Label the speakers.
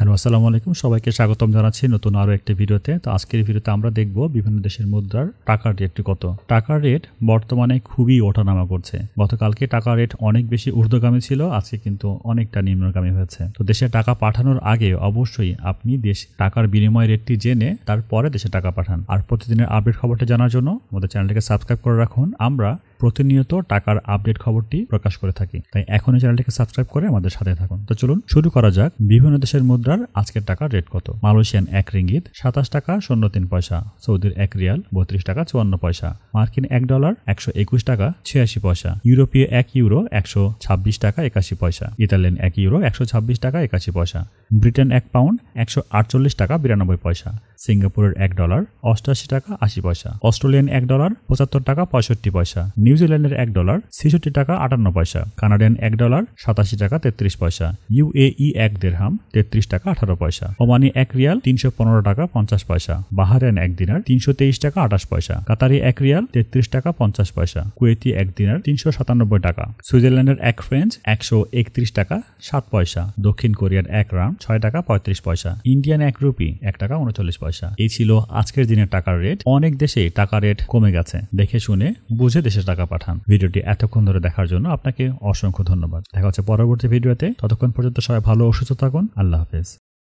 Speaker 1: Hello আসসালামু আলাইকুম, সবাইকে স্বাগতম জানাচ্ছি নতুন আরো একটি ভিডিওতে। তো আজকের ভিডিওতে আমরা দেখব বিভিন্ন দেশের মুদ্রার টাকার রেট কত। টাকার রেট বর্তমানে খুবই ওঠানামা করছে। গতকালকে টাকার রেট অনেক বেশি ঊর্ধ্বগামী ছিল, আজকে কিন্তু অনেকটা নিম্নগামী হয়েছে। তো দেশে টাকা পাঠানোর আগে অবশ্যই আপনি টাকার বিনিময় রেটটি জেনে তারপরে দেশে টাকা পাঠান। আর প্রতিদিনের আপডেট খবরটি জানার জন্য আমাদের চ্যানেলটিকে সাবস্ক্রাইব করে রাখুন। আমরা প্রতিনিয়ত টাকার আপডেট খবরটি প্রকাশ করে থাকি, তাই এখনই চ্যানেলটিকে সাবস্ক্রাইব করে আমাদের সাথে থাকুন। তো চলুন শুরু করা যাক। বিভিন্ন দেশের মুদ্রার আজকের টাকার রেট কত। মালয়েশিয়ান 1 রিঙ্গিত 27 টাকা 03 পয়সা, সৌদির 1 রিয়াল 32 টাকা 54 পয়সা, মার্কিন $1 121 টাকা 86 পয়সা, ইউরোপীয় 1 ইউরো 126 টাকা 81 পয়সা, ইতালিয়ান 1 ইউরো 126 টাকা 81 পয়সা, ব্রিটেন 1 পাউন্ড 148 টাকা 92 পয়সা, সিঙ্গাপুরের $1 88 টাকা 80 পয়সা, অস্ট্রেলিয়ান $1 75 টাকা 65 পয়সা, নিউজিল্যান্ডের $1 66 টাকা 58 পয়সা, কানাডিয়ান $1 87 টাকা 33 পয়সা, ইউএই 1 দিরহাম 33 টাকা 18 পয়সা, ওমানি 1 রিয়াল 315 টাকা 50 পয়সা, বাহারাইন 1 দিনার 323 টাকা 28 পয়সা, কাতারি 1 রিয়াল 33 টাকা 50 পয়সা, কুয়েতি 1 দিনার 397 টাকা, সুইজারল্যান্ডের 1 ফ্রেঞ্চ 131 টাকা 7 পয়সা, দক্ষিণ কোরিয়ার 1 রাম 6 টাকা 35 পয়সা, ইন্ডিয়ান 1 রুপি 1 টাকা 39 পয়সা। এই ছিল আজকের দিনের টাকার রেট। অনেক দেশে টাকার রেট কমে গেছে, দেখে শুনে বুঝে দেশে টাকা পাঠান। ভিডিওটি এতক্ষণ ধরে দেখার জন্য আপনাকে অসংখ্য ধন্যবাদ। দেখা হচ্ছে পরবর্তী ভিডিওতে। ততক্ষণ পর্যন্ত সবাই ভালো ও সুস্থ থাকুন। আল্লাহ হাফেজ।